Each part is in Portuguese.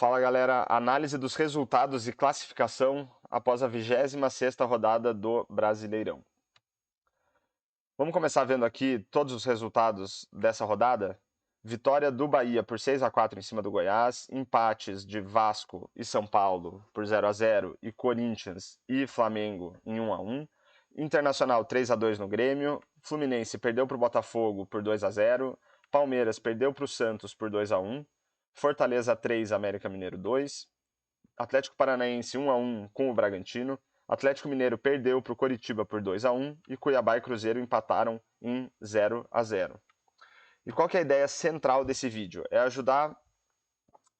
Fala galera, análise dos resultados e classificação após a 26ª rodada do Brasileirão. Vamos começar vendo aqui todos os resultados dessa rodada. Vitória do Bahia por 6-4 em cima do Goiás, empates de Vasco e São Paulo por 0-0 e Corinthians e Flamengo em 1-1, Internacional 3-2 no Grêmio, Fluminense perdeu para o Botafogo por 2-0, Palmeiras perdeu para o Santos por 2-1, Fortaleza 3, América Mineiro 2, Atlético Paranaense 1-1 com o Bragantino, Atlético Mineiro perdeu para o Coritiba por 2-1 e Cuiabá e Cruzeiro empataram em 0-0. E qual que é a ideia central desse vídeo? É ajudar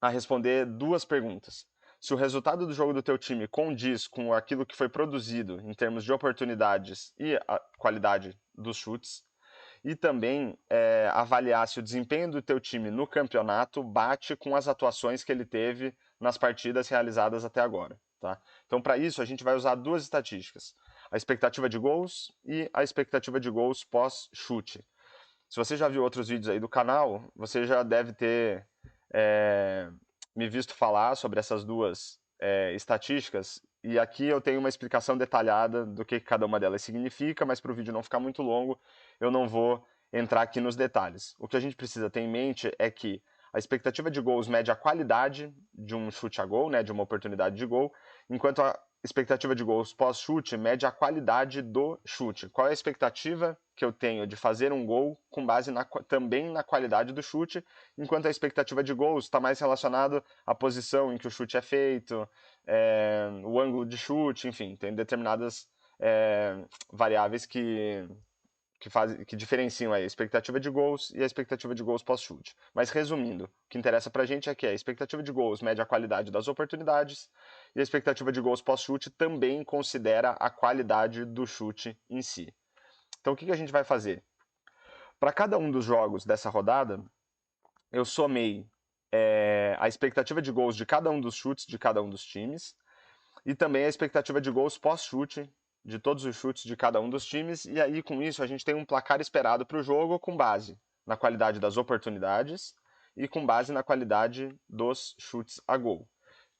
a responder duas perguntas. Se o resultado do jogo do teu time condiz com aquilo que foi produzido em termos de oportunidades e a qualidade dos chutes, e também avaliar se o desempenho do teu time no campeonato bate com as atuações que ele teve nas partidas realizadas até agora. Tá? Então, para isso, a gente vai usar duas estatísticas: a expectativa de gols e a expectativa de gols pós-chute. Se você já viu outros vídeos aí do canal, você já deve ter me visto falar sobre essas duas estatísticas, e aqui eu tenho uma explicação detalhada do que cada uma delas significa, mas para o vídeo não ficar muito longo, eu não vou entrar aqui nos detalhes. O que a gente precisa ter em mente é que a expectativa de gols mede a qualidade de um chute a gol, né, de uma oportunidade de gol, enquanto a expectativa de gols pós-chute mede a qualidade do chute. Qual é a expectativa que eu tenho de fazer um gol com base também na qualidade do chute, enquanto a expectativa de gols está mais relacionado à posição em que o chute é feito, o ângulo de chute, enfim, tem determinadas variáveis que diferenciam a expectativa de gols e a expectativa de gols pós-chute. Mas resumindo, o que interessa pra gente é que a expectativa de gols mede a qualidade das oportunidades e a expectativa de gols pós-chute também considera a qualidade do chute em si. Então o que a gente vai fazer? Para cada um dos jogos dessa rodada, eu somei a expectativa de gols de cada um dos chutes de cada um dos times e também a expectativa de gols pós-chute de todos os chutes de cada um dos times, e aí com isso a gente tem um placar esperado para o jogo com base na qualidade das oportunidades e com base na qualidade dos chutes a gol.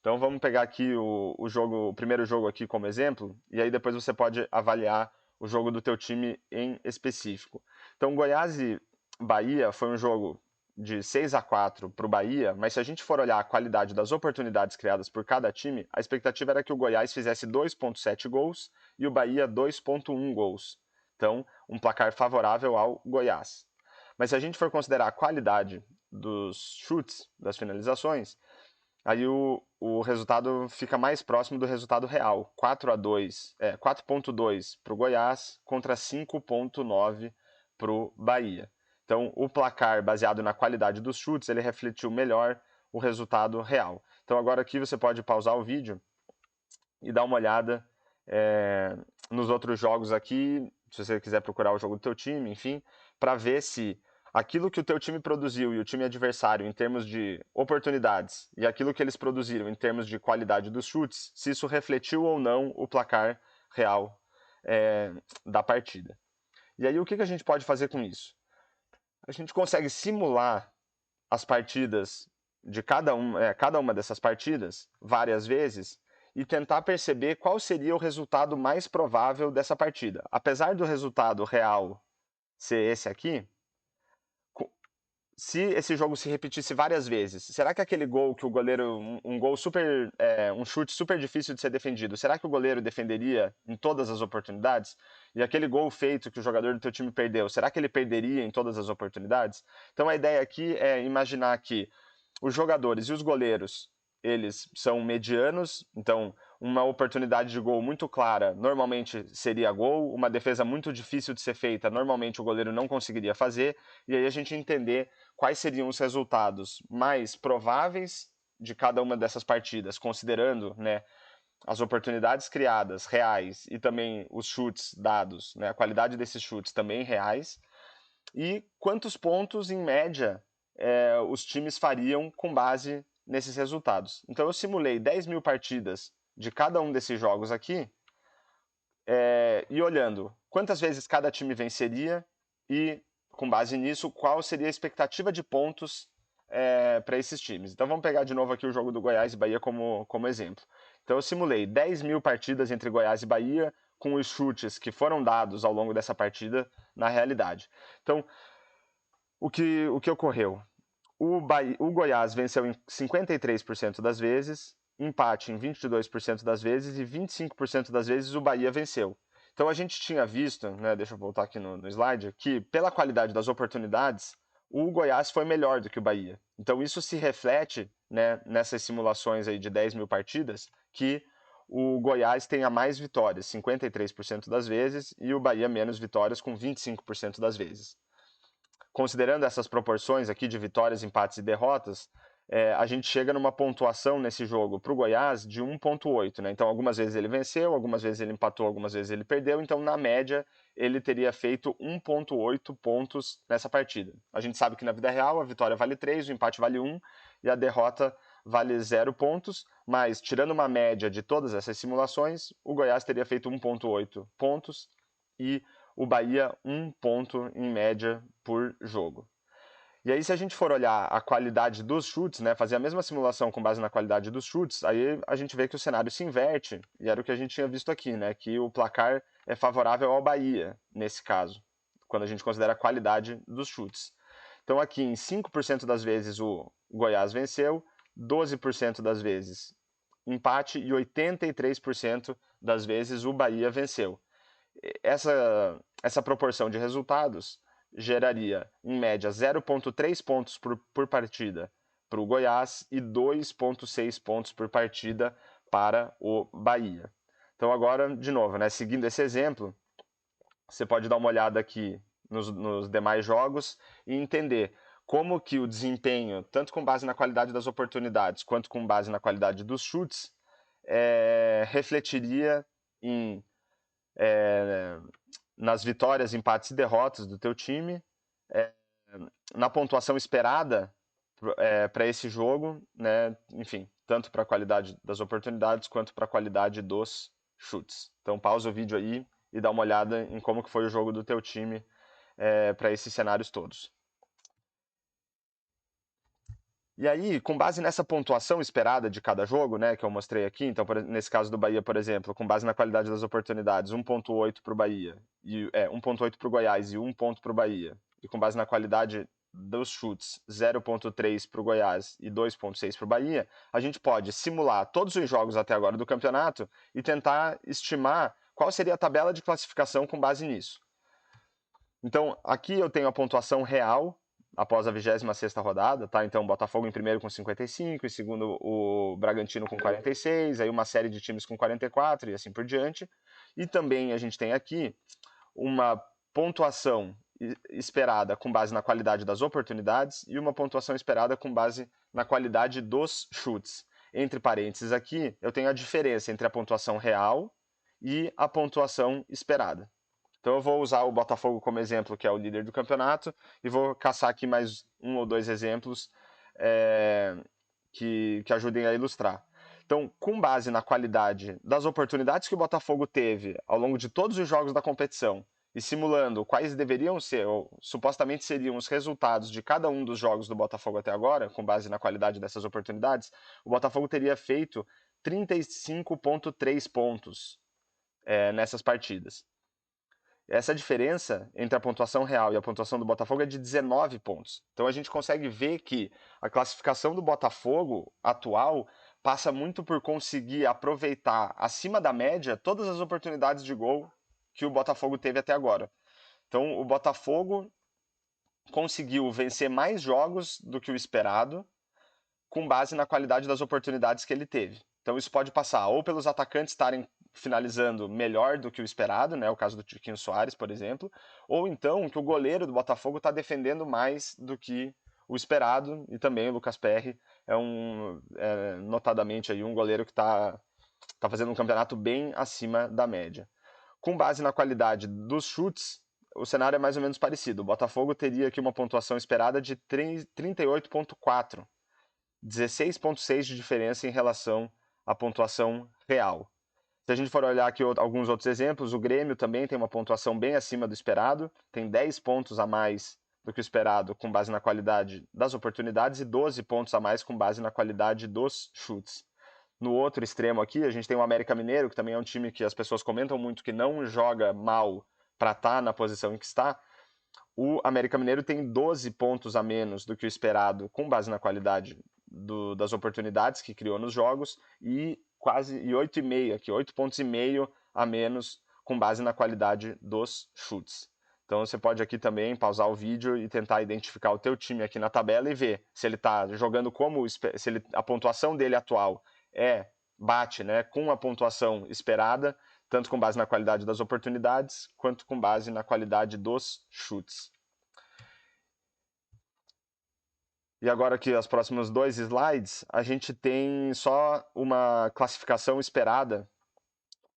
Então vamos pegar aqui o primeiro jogo aqui como exemplo, e aí depois você pode avaliar o jogo do teu time em específico. Então Goiás e Bahia foi um jogo de 6-4 para o Bahia, mas se a gente for olhar a qualidade das oportunidades criadas por cada time, a expectativa era que o Goiás fizesse 2,7 gols e o Bahia 2,1 gols. Então, um placar favorável ao Goiás. Mas se a gente for considerar a qualidade dos chutes, das finalizações, aí o resultado fica mais próximo do resultado real. 4,2 para o Goiás contra 5,9 para o Bahia. Então, o placar baseado na qualidade dos chutes, ele refletiu melhor o resultado real. Então, agora aqui você pode pausar o vídeo e dar uma olhada nos outros jogos aqui, se você quiser procurar o jogo do teu time, enfim, para ver se aquilo que o teu time produziu e o time adversário em termos de oportunidades e aquilo que eles produziram em termos de qualidade dos chutes, se isso refletiu ou não o placar real da partida. E aí o que a gente pode fazer com isso? A gente consegue simular as partidas de cada uma dessas partidas várias vezes e tentar perceber qual seria o resultado mais provável dessa partida. Apesar do resultado real ser esse aqui, se esse jogo se repetisse várias vezes, será que aquele gol que o goleiro, um gol super, um chute super difícil de ser defendido, será que o goleiro defenderia em todas as oportunidades? E aquele gol feito que o jogador do teu time perdeu, será que ele perderia em todas as oportunidades? Então a ideia aqui é imaginar que os jogadores e os goleiros, eles são medianos, então uma oportunidade de gol muito clara normalmente seria gol, uma defesa muito difícil de ser feita normalmente o goleiro não conseguiria fazer, e aí a gente entender quais seriam os resultados mais prováveis de cada uma dessas partidas, considerando, né, as oportunidades criadas reais e também os chutes dados, né, a qualidade desses chutes também reais, e quantos pontos em média os times fariam com base nesses resultados. Então eu simulei 10 mil partidas de cada um desses jogos aqui e olhando quantas vezes cada time venceria e, com base nisso, qual seria a expectativa de pontos para esses times. Então vamos pegar de novo aqui o jogo do Goiás e Bahia como exemplo. Então eu simulei 10 mil partidas entre Goiás e Bahia, com os chutes que foram dados ao longo dessa partida na realidade. Então, o que ocorreu? O Goiás venceu em 53% das vezes, empate em 22% das vezes e 25% das vezes o Bahia venceu. Então a gente tinha visto, né, deixa eu voltar aqui no slide, que pela qualidade das oportunidades, o Goiás foi melhor do que o Bahia. Então isso se reflete, né, nessas simulações aí de 10 mil partidas, que o Goiás tenha mais vitórias, 53% das vezes, e o Bahia menos vitórias, com 25% das vezes. Considerando essas proporções aqui de vitórias, empates e derrotas, a gente chega numa pontuação nesse jogo para o Goiás de 1,8. Né? Então, algumas vezes ele venceu, algumas vezes ele empatou, algumas vezes ele perdeu. Então, na média, ele teria feito 1,8 pontos nessa partida. A gente sabe que na vida real a vitória vale 3, o empate vale 1 e a derrota vale 0 pontos. Mas, tirando uma média de todas essas simulações, o Goiás teria feito 1,8 pontos e o Bahia 1 ponto em média por jogo. E aí, se a gente for olhar a qualidade dos chutes, né, fazer a mesma simulação com base na qualidade dos chutes, aí a gente vê que o cenário se inverte, e era o que a gente tinha visto aqui, né, que o placar é favorável ao Bahia, nesse caso, quando a gente considera a qualidade dos chutes. Então aqui, em 5% das vezes o Goiás venceu, 12% das vezes empate e 83% das vezes o Bahia venceu. Essa proporção de resultados geraria, em média, 0,3 pontos por partida para o Goiás e 2,6 pontos por partida para o Bahia. Então agora, de novo, né, seguindo esse exemplo, você pode dar uma olhada aqui nos demais jogos e entender como que o desempenho, tanto com base na qualidade das oportunidades, quanto com base na qualidade dos chutes, refletiria em nas vitórias, empates e derrotas do teu time, na pontuação esperada para esse jogo, né? Enfim, tanto para a qualidade das oportunidades quanto para a qualidade dos chutes. Então pausa o vídeo aí e dá uma olhada em como que foi o jogo do teu time para esses cenários todos. E aí, com base nessa pontuação esperada de cada jogo, né, que eu mostrei aqui, então nesse caso do Bahia, por exemplo, com base na qualidade das oportunidades, 1,8 para o Bahia, 1,8 para o Goiás e 1 ponto para o Bahia, e com base na qualidade dos chutes, 0,3 para o Goiás e 2,6 para o Bahia, a gente pode simular todos os jogos até agora do campeonato e tentar estimar qual seria a tabela de classificação com base nisso. Então, aqui eu tenho a pontuação real após a 26ª rodada, tá? Então, Botafogo em primeiro com 55, em segundo o Bragantino com 46, aí uma série de times com 44 e assim por diante. E também a gente tem aqui uma pontuação esperada com base na qualidade das oportunidades e uma pontuação esperada com base na qualidade dos chutes. Entre parênteses aqui, eu tenho a diferença entre a pontuação real e a pontuação esperada. Então eu vou usar o Botafogo como exemplo, que é o líder do campeonato, e vou caçar aqui mais um ou dois exemplos que ajudem a ilustrar. Então, com base na qualidade das oportunidades que o Botafogo teve ao longo de todos os jogos da competição, e simulando quais deveriam ser, ou supostamente seriam os resultados de cada um dos jogos do Botafogo até agora, com base na qualidade dessas oportunidades, o Botafogo teria feito 35,3 pontos nessas partidas. Essa diferença entre a pontuação real e a pontuação do Botafogo é de 19 pontos. Então a gente consegue ver que a classificação do Botafogo atual passa muito por conseguir aproveitar acima da média todas as oportunidades de gol que o Botafogo teve até agora. Então o Botafogo conseguiu vencer mais jogos do que o esperado com base na qualidade das oportunidades que ele teve. Então isso pode passar ou pelos atacantes estarem finalizando melhor do que o esperado, né, o caso do Tiquinho Soares, por exemplo, ou então que o goleiro do Botafogo está defendendo mais do que o esperado, e também o Lucas Perry notadamente aí um goleiro que está fazendo um campeonato bem acima da média. Com base na qualidade dos chutes, o cenário é mais ou menos parecido. O Botafogo teria aqui uma pontuação esperada de 38,4, 16,6 de diferença em relação à pontuação real. Se a gente for olhar aqui alguns outros exemplos, o Grêmio também tem uma pontuação bem acima do esperado, tem 10 pontos a mais do que o esperado com base na qualidade das oportunidades e 12 pontos a mais com base na qualidade dos chutes. No outro extremo aqui, a gente tem o América Mineiro, que também é um time que as pessoas comentam muito que não joga mal para estar na posição em que está. O América Mineiro tem 12 pontos a menos do que o esperado com base na qualidade das oportunidades que criou nos jogos e quase 8,5 aqui, 8,5 pontos a menos com base na qualidade dos chutes. Então você pode aqui também pausar o vídeo e tentar identificar o teu time aqui na tabela e ver se ele está jogando como, se a pontuação dele atual bate, né, com a pontuação esperada, tanto com base na qualidade das oportunidades, quanto com base na qualidade dos chutes. E agora aqui, os próximos 2 slides, a gente tem só uma classificação esperada.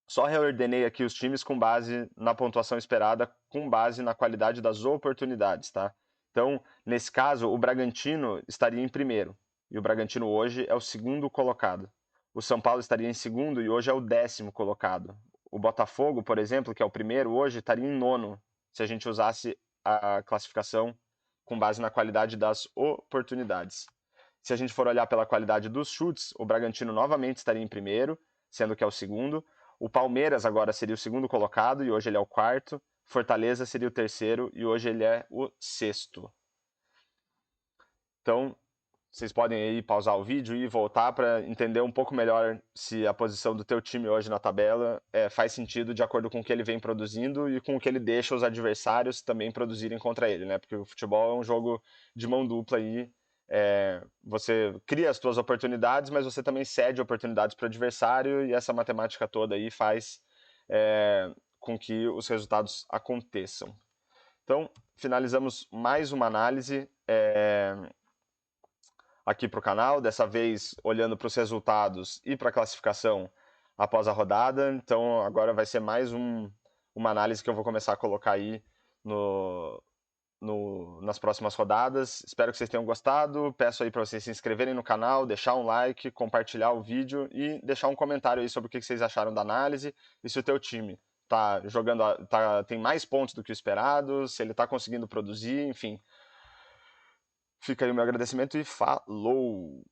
Só reordenei aqui os times com base na pontuação esperada, com base na qualidade das oportunidades, tá? Então, nesse caso, o Bragantino estaria em primeiro, e o Bragantino hoje é o segundo colocado. O São Paulo estaria em segundo e hoje é o 10º colocado. O Botafogo, por exemplo, que é o primeiro hoje, estaria em nono, se a gente usasse a classificação com base na qualidade das oportunidades. Se a gente for olhar pela qualidade dos chutes, o Bragantino novamente estaria em primeiro, sendo que é o segundo. O Palmeiras agora seria o segundo colocado e hoje ele é o quarto. Fortaleza seria o terceiro e hoje ele é o sexto. Então, vocês podem aí pausar o vídeo e voltar para entender um pouco melhor se a posição do teu time hoje na tabela faz sentido de acordo com o que ele vem produzindo e com o que ele deixa os adversários também produzirem contra ele, né? Porque o futebol é um jogo de mão dupla aí. Você cria as suas oportunidades, mas você também cede oportunidades para o adversário e essa matemática toda aí faz com que os resultados aconteçam. Então, finalizamos mais uma análise aqui para o canal, dessa vez olhando para os resultados e para a classificação após a rodada. Então agora vai ser mais uma análise que eu vou começar a colocar aí nas próximas rodadas. Espero que vocês tenham gostado. Peço aí para vocês se inscreverem no canal, deixar um like, compartilhar o vídeo e deixar um comentário aí sobre o que vocês acharam da análise e se o teu time tá jogando, tem mais pontos do que o esperado, se ele está conseguindo produzir, enfim. Fica aí o meu agradecimento e falou!